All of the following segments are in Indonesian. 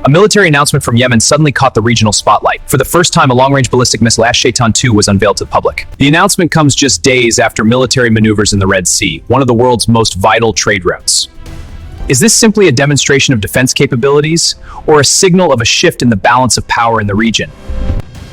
A military announcement from Yemen suddenly caught the regional spotlight. For the first time, a long-range ballistic missile Ash-Shaitan 2 was unveiled to the public. The announcement comes just days after military maneuvers in the Red Sea, one of the world's most vital trade routes. Is this simply a demonstration of defense capabilities, or a signal of a shift in the balance of power in the region?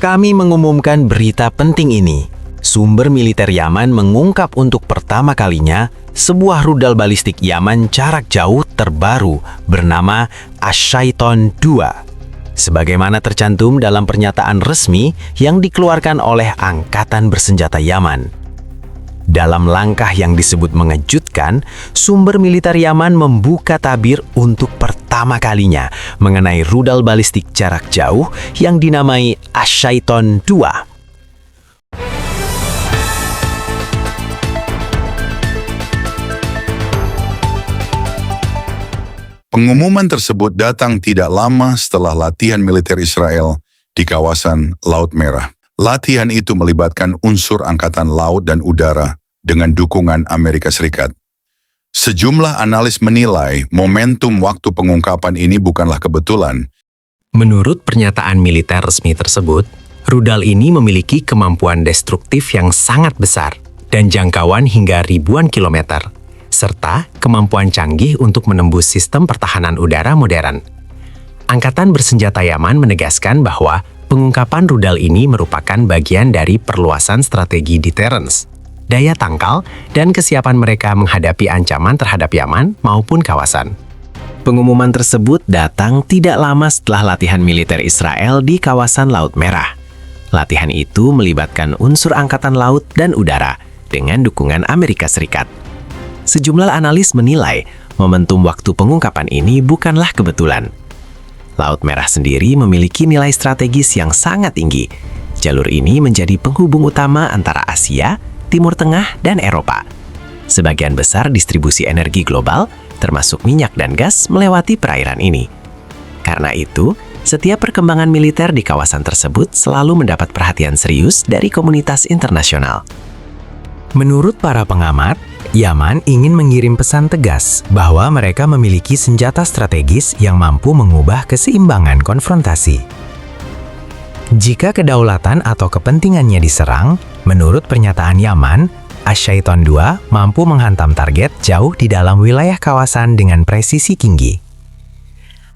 Kami mengumumkan berita penting ini. Sumber militer Yaman mengungkap untuk pertama kalinya sebuah rudal balistik Yaman jarak jauh terbaru bernama Ash-Shaitan 2. Sebagaimana tercantum dalam pernyataan resmi yang dikeluarkan oleh Angkatan Bersenjata Yaman. Dalam langkah yang disebut mengejutkan, sumber militer Yaman membuka tabir untuk pertama kalinya mengenai rudal balistik jarak jauh yang dinamai Ash-Shaitan 2. Pengumuman tersebut datang tidak lama setelah latihan militer Israel di kawasan Laut Merah. Latihan itu melibatkan unsur angkatan laut dan udara dengan dukungan Amerika Serikat. Sejumlah analis menilai momentum waktu pengungkapan ini bukanlah kebetulan. Menurut pernyataan militer resmi tersebut, rudal ini memiliki kemampuan destruktif yang sangat besar dan jangkauan hingga ribuan kilometer, serta kemampuan canggih untuk menembus sistem pertahanan udara modern. Angkatan Bersenjata Yaman menegaskan bahwa pengungkapan rudal ini merupakan bagian dari perluasan strategi deterrence, daya tangkal, dan kesiapan mereka menghadapi ancaman terhadap Yaman maupun kawasan. Pengumuman tersebut datang tidak lama setelah latihan militer Israel di kawasan Laut Merah. Latihan itu melibatkan unsur angkatan laut dan udara dengan dukungan Amerika Serikat. Sejumlah analis menilai momentum waktu pengungkapan ini bukanlah kebetulan. Laut Merah sendiri memiliki nilai strategis yang sangat tinggi. Jalur ini menjadi penghubung utama antara Asia, Timur Tengah, dan Eropa. Sebagian besar distribusi energi global, termasuk minyak dan gas, melewati perairan ini. Karena itu, setiap perkembangan militer di kawasan tersebut selalu mendapat perhatian serius dari komunitas internasional. Menurut para pengamat, Yaman ingin mengirim pesan tegas bahwa mereka memiliki senjata strategis yang mampu mengubah keseimbangan konfrontasi. Jika kedaulatan atau kepentingannya diserang, menurut pernyataan Yaman, Ash-Shaitan 2 mampu menghantam target jauh di dalam wilayah kawasan dengan presisi tinggi.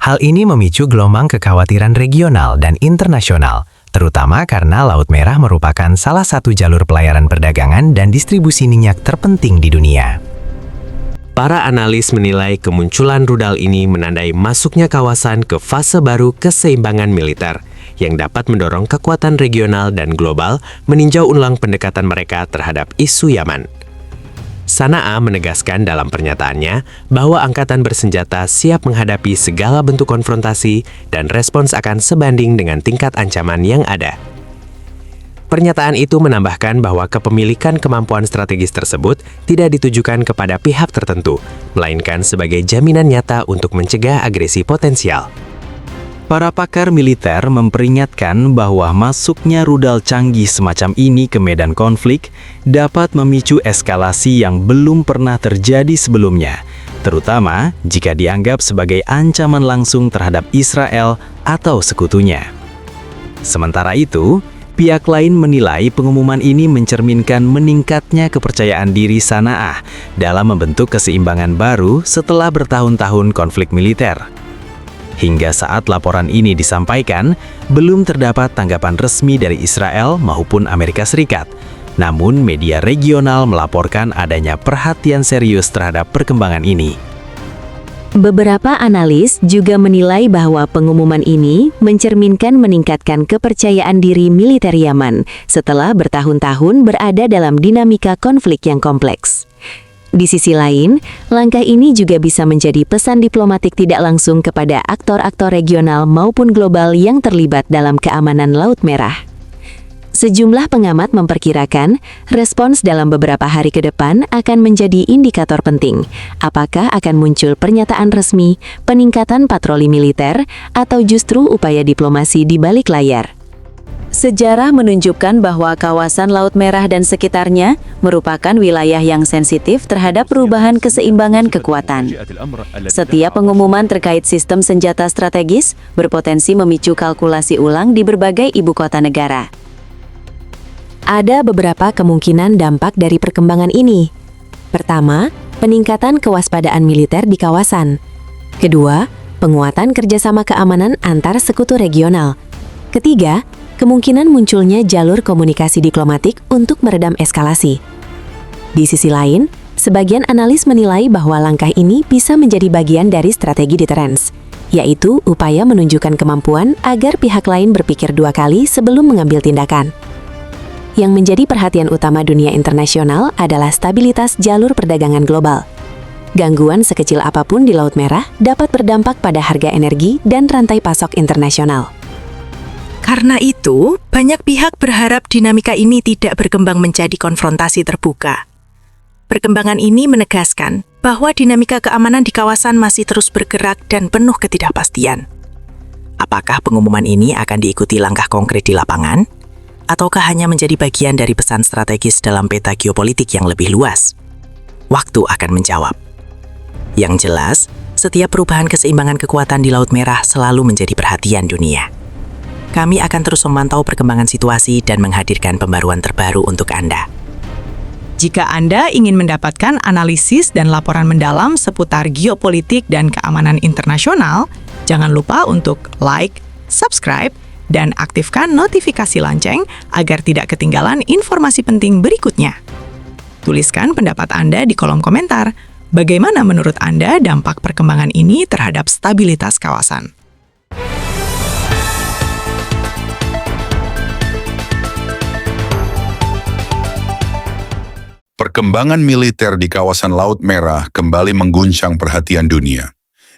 Hal ini memicu gelombang kekhawatiran regional dan internasional, terutama karena Laut Merah merupakan salah satu jalur pelayaran perdagangan dan distribusi minyak terpenting di dunia. Para analis menilai kemunculan rudal ini menandai masuknya kawasan ke fase baru keseimbangan militer, yang dapat mendorong kekuatan regional dan global meninjau ulang pendekatan mereka terhadap isu Yaman. Sana'a menegaskan dalam pernyataannya bahwa angkatan bersenjata siap menghadapi segala bentuk konfrontasi dan respons akan sebanding dengan tingkat ancaman yang ada. Pernyataan itu menambahkan bahwa kepemilikan kemampuan strategis tersebut tidak ditujukan kepada pihak tertentu, melainkan sebagai jaminan nyata untuk mencegah agresi potensial. Para pakar militer memperingatkan bahwa masuknya rudal canggih semacam ini ke medan konflik dapat memicu eskalasi yang belum pernah terjadi sebelumnya, terutama jika dianggap sebagai ancaman langsung terhadap Israel atau sekutunya. Sementara itu, pihak lain menilai pengumuman ini mencerminkan meningkatnya kepercayaan diri Sana'a dalam membentuk keseimbangan baru setelah bertahun-tahun konflik militer. Hingga saat laporan ini disampaikan, belum terdapat tanggapan resmi dari Israel maupun Amerika Serikat. Namun, media regional melaporkan adanya perhatian serius terhadap perkembangan ini. Beberapa analis juga menilai bahwa pengumuman ini mencerminkan meningkatkan kepercayaan diri militer Yaman setelah bertahun-tahun berada dalam dinamika konflik yang kompleks. Di sisi lain, langkah ini juga bisa menjadi pesan diplomatik tidak langsung kepada aktor-aktor regional maupun global yang terlibat dalam keamanan Laut Merah. Sejumlah pengamat memperkirakan, respons dalam beberapa hari ke depan akan menjadi indikator penting. Apakah akan muncul pernyataan resmi, peningkatan patroli militer, atau justru upaya diplomasi di balik layar? Sejarah menunjukkan bahwa kawasan Laut Merah dan sekitarnya merupakan wilayah yang sensitif terhadap perubahan keseimbangan kekuatan. Setiap pengumuman terkait sistem senjata strategis berpotensi memicu kalkulasi ulang di berbagai ibu kota negara. Ada beberapa kemungkinan dampak dari perkembangan ini. Pertama, peningkatan kewaspadaan militer di kawasan. Kedua, penguatan kerjasama keamanan antar sekutu regional. Ketiga, kemungkinan munculnya jalur komunikasi diplomatik untuk meredam eskalasi. Di sisi lain, sebagian analis menilai bahwa langkah ini bisa menjadi bagian dari strategi deterrence, yaitu upaya menunjukkan kemampuan agar pihak lain berpikir dua kali sebelum mengambil tindakan. Yang menjadi perhatian utama dunia internasional adalah stabilitas jalur perdagangan global. Gangguan sekecil apapun di Laut Merah dapat berdampak pada harga energi dan rantai pasok internasional. Karena itu, banyak pihak berharap dinamika ini tidak berkembang menjadi konfrontasi terbuka. Perkembangan ini menegaskan bahwa dinamika keamanan di kawasan masih terus bergerak dan penuh ketidakpastian. Apakah pengumuman ini akan diikuti langkah konkret di lapangan? Ataukah hanya menjadi bagian dari pesan strategis dalam peta geopolitik yang lebih luas? Waktu akan menjawab. Yang jelas, setiap perubahan keseimbangan kekuatan di Laut Merah selalu menjadi perhatian dunia. Kami akan terus memantau perkembangan situasi dan menghadirkan pembaruan terbaru untuk Anda. Jika Anda ingin mendapatkan analisis dan laporan mendalam seputar geopolitik dan keamanan internasional, jangan lupa untuk like, subscribe, dan aktifkan notifikasi lonceng agar tidak ketinggalan informasi penting berikutnya. Tuliskan pendapat Anda di kolom komentar. Bagaimana menurut Anda dampak perkembangan ini terhadap stabilitas kawasan? Perkembangan militer di kawasan Laut Merah kembali mengguncang perhatian dunia.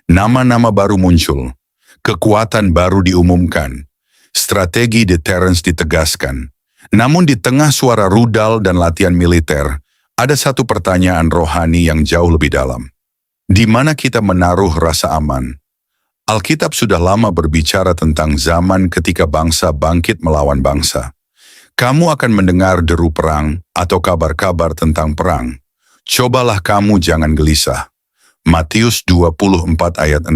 Nama-nama baru muncul, kekuatan baru diumumkan, strategi deterrence ditegaskan. Namun di tengah suara rudal dan latihan militer, ada satu pertanyaan rohani yang jauh lebih dalam. Di mana kita menaruh rasa aman? Alkitab sudah lama berbicara tentang zaman ketika bangsa bangkit melawan bangsa. Kamu akan mendengar deru perang atau kabar-kabar tentang perang. Cobalah kamu jangan gelisah. Matius 24 ayat 6.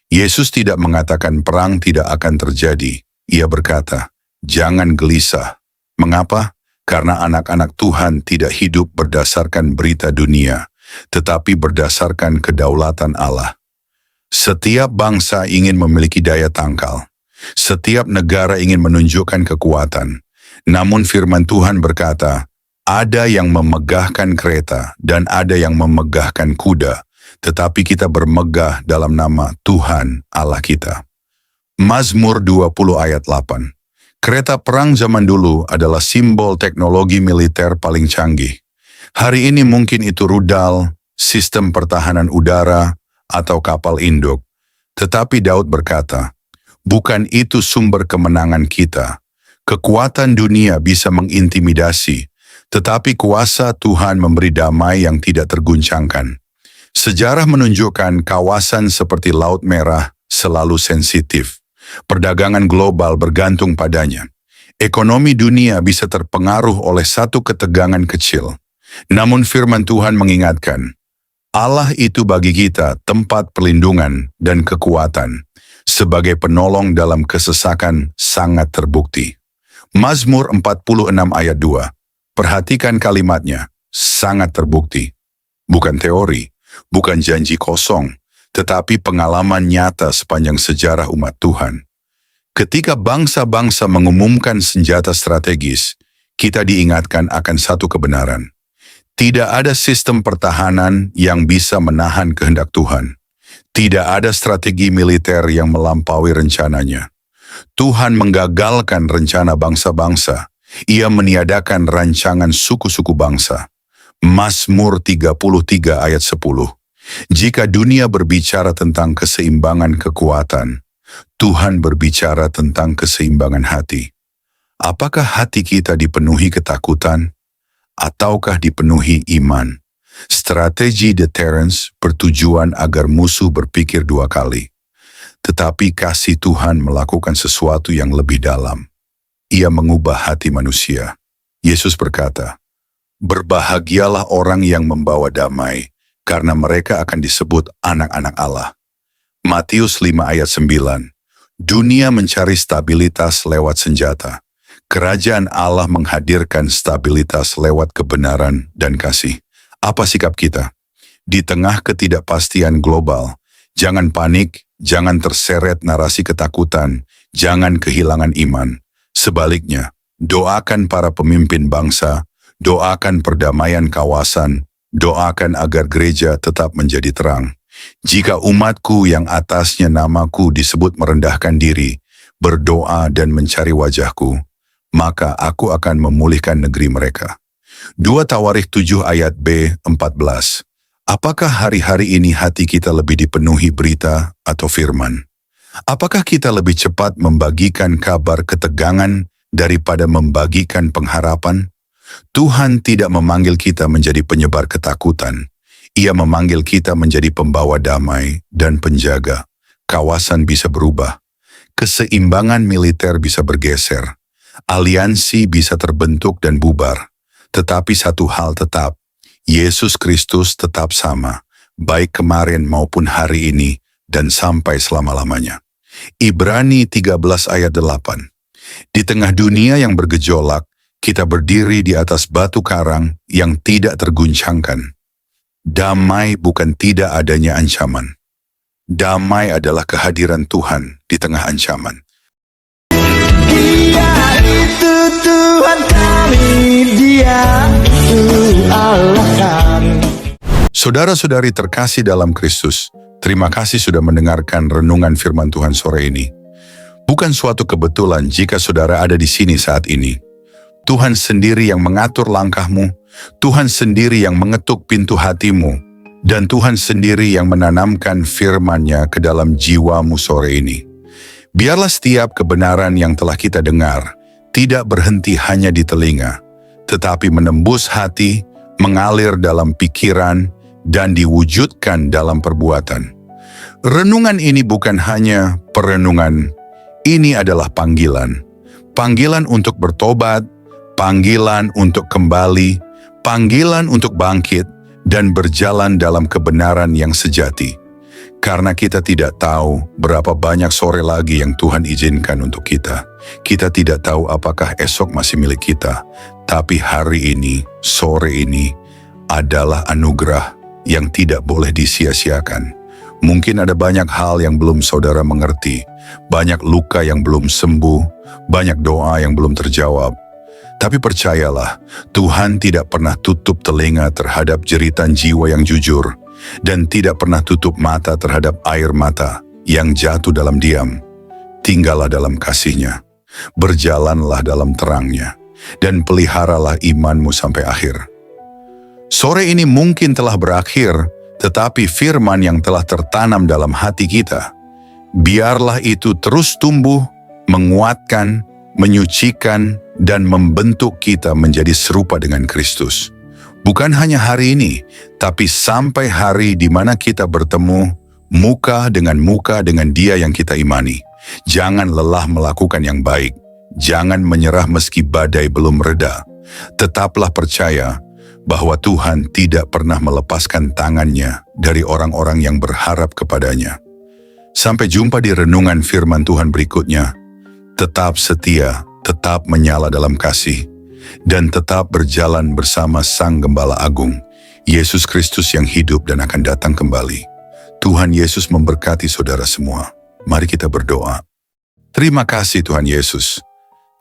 Yesus tidak mengatakan perang tidak akan terjadi. Ia berkata, jangan gelisah. Mengapa? Karena anak-anak Tuhan tidak hidup berdasarkan berita dunia, tetapi berdasarkan kedaulatan Allah. Setiap bangsa ingin memiliki daya tangkal. Setiap negara ingin menunjukkan kekuatan. Namun firman Tuhan berkata, ada yang memegahkan kereta dan ada yang memegahkan kuda, tetapi kita bermegah dalam nama Tuhan Allah kita. Mazmur 20 ayat 8. Kereta perang zaman dulu adalah simbol teknologi militer paling canggih. Hari ini mungkin itu rudal, sistem pertahanan udara, atau kapal induk. Tetapi Daud berkata, bukan itu sumber kemenangan kita. Kekuatan dunia bisa mengintimidasi, tetapi kuasa Tuhan memberi damai yang tidak terguncangkan. Sejarah menunjukkan kawasan seperti Laut Merah selalu sensitif. Perdagangan global bergantung padanya. Ekonomi dunia bisa terpengaruh oleh satu ketegangan kecil. Namun firman Tuhan mengingatkan, Allah itu bagi kita tempat perlindungan dan kekuatan. Sebagai penolong dalam kesesakan sangat terbukti. Mazmur 46 ayat 2. Perhatikan kalimatnya, sangat terbukti. Bukan teori, bukan janji kosong, tetapi pengalaman nyata sepanjang sejarah umat Tuhan. Ketika bangsa-bangsa mengumumkan senjata strategis, kita diingatkan akan satu kebenaran. Tidak ada sistem pertahanan yang bisa menahan kehendak Tuhan. Tidak ada strategi militer yang melampaui rencananya. Tuhan menggagalkan rencana bangsa-bangsa. Ia meniadakan rancangan suku-suku bangsa. Mazmur 33 ayat 10. Jika dunia berbicara tentang keseimbangan kekuatan, Tuhan berbicara tentang keseimbangan hati. Apakah hati kita dipenuhi ketakutan? Ataukah dipenuhi iman? Strategi deterrence bertujuan agar musuh berpikir dua kali. Tetapi kasih Tuhan melakukan sesuatu yang lebih dalam. Ia mengubah hati manusia. Yesus berkata, "Berbahagialah orang yang membawa damai, karena mereka akan disebut anak-anak Allah." Matius 5 ayat 9. Dunia mencari stabilitas lewat senjata. Kerajaan Allah menghadirkan stabilitas lewat kebenaran dan kasih. Apa sikap kita? Di tengah ketidakpastian global, jangan panik, jangan terseret narasi ketakutan, jangan kehilangan iman. Sebaliknya, doakan para pemimpin bangsa, doakan perdamaian kawasan, doakan agar gereja tetap menjadi terang. Jika umatku yang atasnya namaku disebut merendahkan diri, berdoa dan mencari wajahku, maka aku akan memulihkan negeri mereka. 2 Tawarikh 7 ayat B 14. Apakah hari-hari ini hati kita lebih dipenuhi berita atau firman? Apakah kita lebih cepat membagikan kabar ketegangan daripada membagikan pengharapan? Tuhan tidak memanggil kita menjadi penyebar ketakutan. Ia memanggil kita menjadi pembawa damai dan penjaga. Kawasan bisa berubah. Keseimbangan militer bisa bergeser. Aliansi bisa terbentuk dan bubar. Tetapi satu hal tetap, Yesus Kristus tetap sama, baik kemarin maupun hari ini dan sampai selama-lamanya. Ibrani 13 ayat 8. Di tengah dunia yang bergejolak, kita berdiri di atas batu karang yang tidak terguncangkan. Damai bukan tidak adanya ancaman. Damai adalah kehadiran Tuhan di tengah ancaman. Dia itu Tuhan kami, Dia itu Allah kami. Saudara-saudari terkasih dalam Kristus, terima kasih sudah mendengarkan renungan firman Tuhan sore ini. Bukan suatu kebetulan jika saudara ada di sini saat ini. Tuhan sendiri yang mengatur langkahmu, Tuhan sendiri yang mengetuk pintu hatimu, dan Tuhan sendiri yang menanamkan firman-Nya ke dalam jiwamu sore ini. Biarlah setiap kebenaran yang telah kita dengar tidak berhenti hanya di telinga, tetapi menembus hati, mengalir dalam pikiran, dan diwujudkan dalam perbuatan. Renungan ini bukan hanya perenungan, ini adalah panggilan. Panggilan untuk bertobat, panggilan untuk kembali, panggilan untuk bangkit, dan berjalan dalam kebenaran yang sejati. Karena kita tidak tahu berapa banyak sore lagi yang Tuhan izinkan untuk kita. Kita tidak tahu apakah esok masih milik kita. Tapi hari ini, sore ini, adalah anugerah yang tidak boleh disia-siakan. Mungkin ada banyak hal yang belum saudara mengerti, banyak luka yang belum sembuh, banyak doa yang belum terjawab. Tapi percayalah, Tuhan tidak pernah tutup telinga terhadap jeritan jiwa yang jujur, dan tidak pernah tutup mata terhadap air mata yang jatuh dalam diam. Tinggallah dalam kasih-Nya, berjalanlah dalam terang-Nya, dan peliharalah imanmu sampai akhir. Sore ini mungkin telah berakhir, tetapi firman yang telah tertanam dalam hati kita, biarlah itu terus tumbuh, menguatkan, menyucikan, dan membentuk kita menjadi serupa dengan Kristus. Bukan hanya hari ini, tapi sampai hari di mana kita bertemu muka dengan Dia yang kita imani. Jangan lelah melakukan yang baik. Jangan menyerah meski badai belum reda. Tetaplah percaya bahwa Tuhan tidak pernah melepaskan tangan-Nya dari orang-orang yang berharap kepadanya. Sampai jumpa di renungan firman Tuhan berikutnya. Tetap setia, tetap menyala dalam kasih, dan tetap berjalan bersama Sang Gembala Agung, Yesus Kristus yang hidup dan akan datang kembali. Tuhan Yesus memberkati saudara semua. Mari kita berdoa. Terima kasih Tuhan Yesus.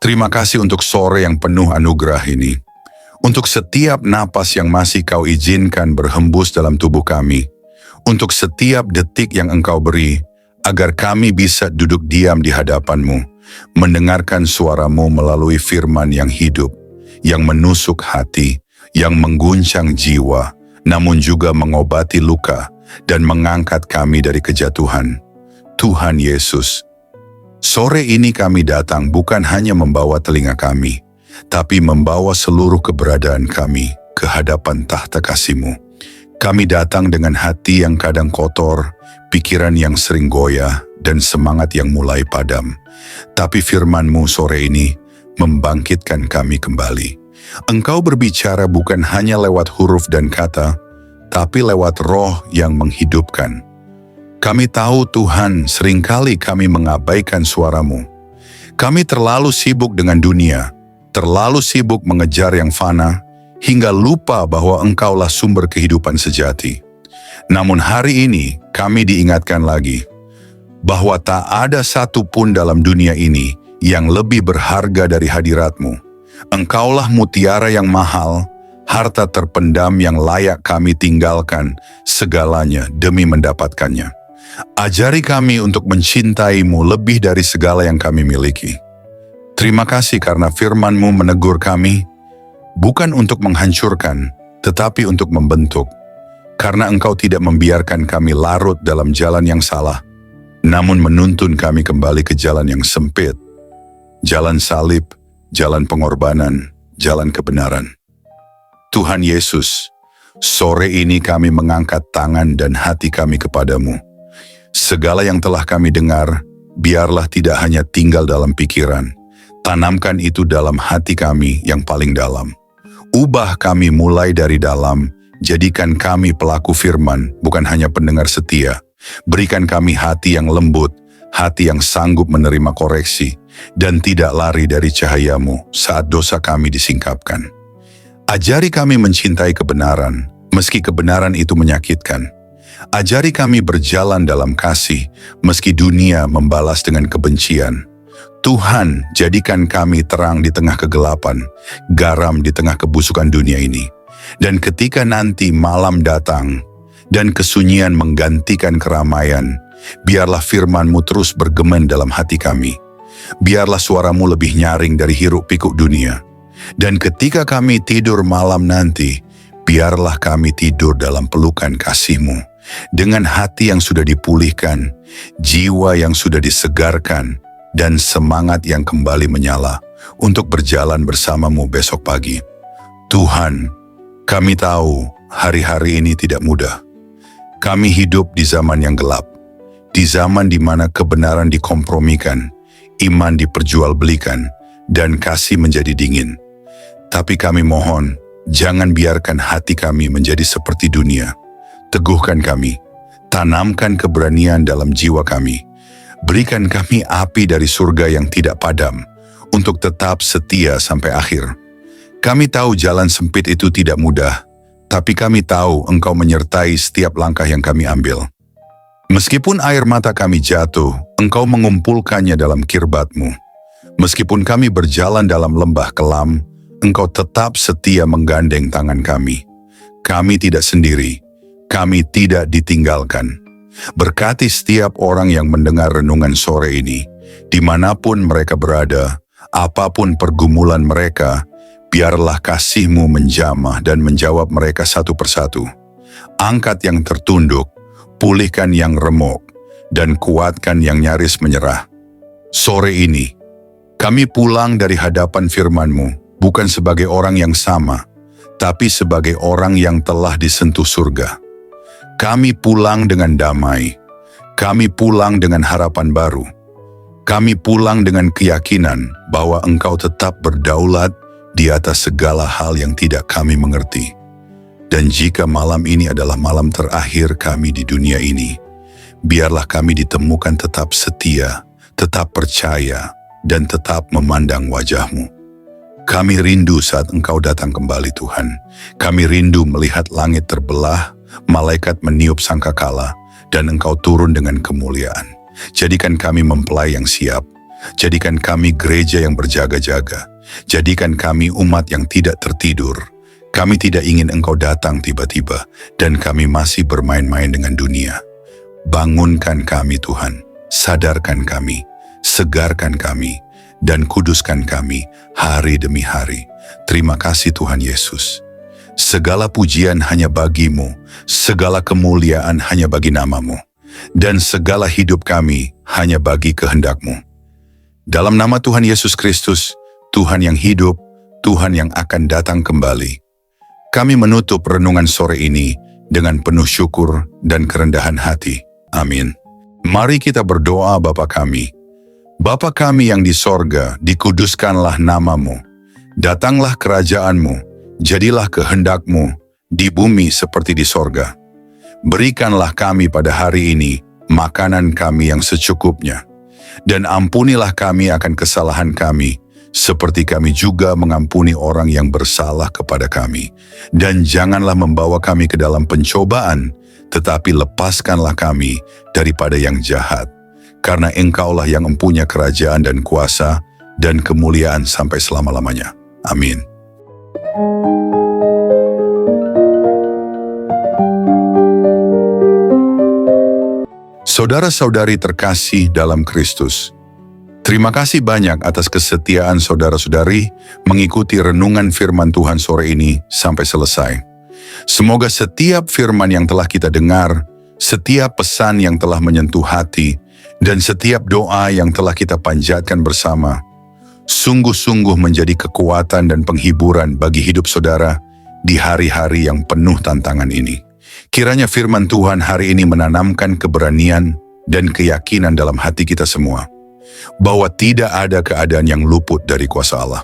Terima kasih untuk sore yang penuh anugerah ini. Untuk setiap napas yang masih Kau izinkan berhembus dalam tubuh kami. Untuk setiap detik yang Engkau beri, agar kami bisa duduk diam di hadapan-Mu, mendengarkan suara-Mu melalui firman yang hidup, yang menusuk hati, yang mengguncang jiwa, namun juga mengobati luka dan mengangkat kami dari kejatuhan. Tuhan Yesus, sore ini kami datang bukan hanya membawa telinga kami, tapi membawa seluruh keberadaan kami ke hadapan tahta kasih-Mu. Kami datang dengan hati yang kadang kotor, pikiran yang sering goyah, dan semangat yang mulai padam. Tapi firman-Mu sore ini membangkitkan kami kembali. Engkau berbicara bukan hanya lewat huruf dan kata, tapi lewat roh yang menghidupkan. Kami tahu Tuhan, seringkali kami mengabaikan suara-Mu. Kami terlalu sibuk dengan dunia, terlalu sibuk mengejar yang fana, hingga lupa bahwa Engkaulah sumber kehidupan sejati. Namun hari ini kami diingatkan lagi, bahwa tak ada satu pun dalam dunia ini yang lebih berharga dari hadirat-Mu. Engkaulah mutiara yang mahal, harta terpendam yang layak kami tinggalkan segalanya demi mendapatkannya. Ajari kami untuk mencintai-Mu lebih dari segala yang kami miliki. Terima kasih karena firman-Mu menegur kami, bukan untuk menghancurkan, tetapi untuk membentuk. Karena Engkau tidak membiarkan kami larut dalam jalan yang salah, namun menuntun kami kembali ke jalan yang sempit, jalan salib, jalan pengorbanan, jalan kebenaran. Tuhan Yesus, sore ini kami mengangkat tangan dan hati kami kepadamu. Segala yang telah kami dengar, biarlah tidak hanya tinggal dalam pikiran. Tanamkan itu dalam hati kami yang paling dalam. Ubah kami mulai dari dalam, jadikan kami pelaku firman, bukan hanya pendengar setia. Berikan kami hati yang lembut, hati yang sanggup menerima koreksi, dan tidak lari dari cahaya-Mu saat dosa kami disingkapkan. Ajari kami mencintai kebenaran, meski kebenaran itu menyakitkan. Ajari kami berjalan dalam kasih, meski dunia membalas dengan kebencian. Tuhan, jadikan kami terang di tengah kegelapan, garam di tengah kebusukan dunia ini. Dan ketika nanti malam datang, dan kesunyian menggantikan keramaian, biarlah firman-Mu terus bergema dalam hati kami. Biarlah suara-Mu lebih nyaring dari hiruk-pikuk dunia. Dan ketika kami tidur malam nanti, biarlah kami tidur dalam pelukan kasih-Mu. Dengan hati yang sudah dipulihkan, jiwa yang sudah disegarkan, dan semangat yang kembali menyala untuk berjalan bersama-Mu besok pagi. Tuhan, kami tahu hari-hari ini tidak mudah. Kami hidup di zaman yang gelap, di zaman di mana kebenaran dikompromikan, iman diperjualbelikan, dan kasih menjadi dingin. Tapi kami mohon, jangan biarkan hati kami menjadi seperti dunia. Teguhkan kami, tanamkan keberanian dalam jiwa kami. Berikan kami api dari surga yang tidak padam, untuk tetap setia sampai akhir. Kami tahu jalan sempit itu tidak mudah, tapi kami tahu Engkau menyertai setiap langkah yang kami ambil. Meskipun air mata kami jatuh, Engkau mengumpulkannya dalam kirbat-Mu. Meskipun kami berjalan dalam lembah kelam, Engkau tetap setia menggandeng tangan kami. Kami tidak sendiri, kami tidak ditinggalkan. Berkati setiap orang yang mendengar renungan sore ini, dimanapun mereka berada, apapun pergumulan mereka, biarlah kasih-Mu menjamah dan menjawab mereka satu persatu. Angkat yang tertunduk, pulihkan yang remuk, dan kuatkan yang nyaris menyerah. Sore ini, kami pulang dari hadapan firman-Mu, bukan sebagai orang yang sama, tapi sebagai orang yang telah disentuh surga. Kami pulang dengan damai, kami pulang dengan harapan baru, kami pulang dengan keyakinan bahwa Engkau tetap berdaulat di atas segala hal yang tidak kami mengerti. Dan jika malam ini adalah malam terakhir kami di dunia ini, biarlah kami ditemukan tetap setia, tetap percaya, dan tetap memandang wajah-Mu. Kami rindu saat Engkau datang kembali, Tuhan. Kami rindu melihat langit terbelah, malaikat meniup sangkakala, dan Engkau turun dengan kemuliaan. Jadikan kami mempelai yang siap. Jadikan kami gereja yang berjaga-jaga. Jadikan kami umat yang tidak tertidur. Kami tidak ingin Engkau datang tiba-tiba, dan kami masih bermain-main dengan dunia. Bangunkan kami, Tuhan. Sadarkan kami. Segarkan kami. Dan kuduskan kami hari demi hari. Terima kasih Tuhan Yesus. Segala pujian hanya bagi-Mu, segala kemuliaan hanya bagi nama-Mu, dan segala hidup kami hanya bagi kehendak-Mu. Dalam nama Tuhan Yesus Kristus, Tuhan yang hidup, Tuhan yang akan datang kembali, kami menutup renungan sore ini dengan penuh syukur dan kerendahan hati. Amin. Mari kita berdoa Bapa kami. Bapa kami yang di sorga, dikuduskanlah namamu. Datanglah kerajaanmu, jadilah kehendakmu, di bumi seperti di sorga. Berikanlah kami pada hari ini makanan kami yang secukupnya. Dan ampunilah kami akan kesalahan kami, seperti kami juga mengampuni orang yang bersalah kepada kami. Dan janganlah membawa kami ke dalam pencobaan, tetapi lepaskanlah kami daripada yang jahat. Karena Engkaulah yang mempunyai kerajaan dan kuasa dan kemuliaan sampai selama-lamanya. Amin. Saudara-saudari terkasih dalam Kristus, terima kasih banyak atas kesetiaan saudara-saudari mengikuti renungan firman Tuhan sore ini sampai selesai. Semoga setiap firman yang telah kita dengar, setiap pesan yang telah menyentuh hati, dan setiap doa yang telah kita panjatkan bersama, sungguh-sungguh menjadi kekuatan dan penghiburan bagi hidup saudara di hari-hari yang penuh tantangan ini. Kiranya firman Tuhan hari ini menanamkan keberanian dan keyakinan dalam hati kita semua, bahwa tidak ada keadaan yang luput dari kuasa Allah.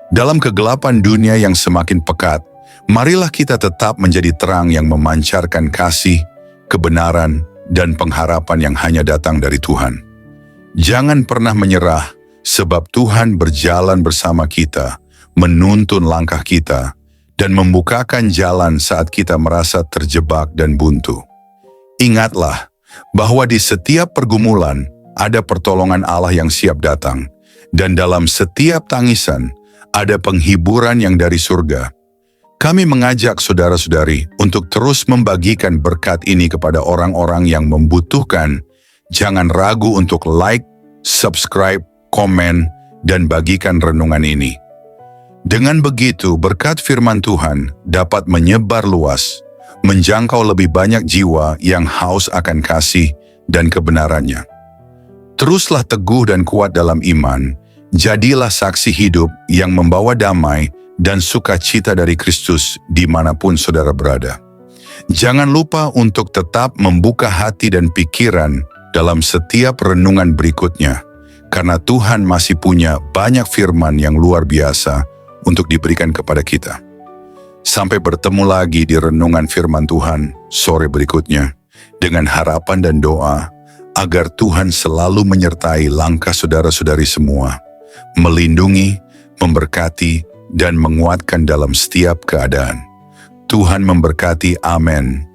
Dalam kegelapan dunia yang semakin pekat, marilah kita tetap menjadi terang yang memancarkan kasih, kebenaran, dan pengharapan yang hanya datang dari Tuhan. Jangan pernah menyerah, sebab Tuhan berjalan bersama kita, menuntun langkah kita, dan membukakan jalan saat kita merasa terjebak dan buntu. Ingatlah bahwa di setiap pergumulan ada pertolongan Allah yang siap datang, dan dalam setiap tangisan ada penghiburan yang dari surga. Kami mengajak saudara-saudari untuk terus membagikan berkat ini kepada orang-orang yang membutuhkan. Jangan ragu untuk like, subscribe, komen, dan bagikan renungan ini. Dengan begitu, berkat firman Tuhan dapat menyebar luas, menjangkau lebih banyak jiwa yang haus akan kasih dan kebenarannya. Teruslah teguh dan kuat dalam iman, jadilah saksi hidup yang membawa damai dan sukacita dari Kristus dimanapun saudara berada. Jangan lupa untuk tetap membuka hati dan pikiran dalam setiap renungan berikutnya, karena Tuhan masih punya banyak firman yang luar biasa untuk diberikan kepada kita. Sampai bertemu lagi di renungan firman Tuhan sore berikutnya, dengan harapan dan doa agar Tuhan selalu menyertai langkah saudara-saudari semua, melindungi, memberkati, dan menguatkan dalam setiap keadaan. Tuhan memberkati. Amin.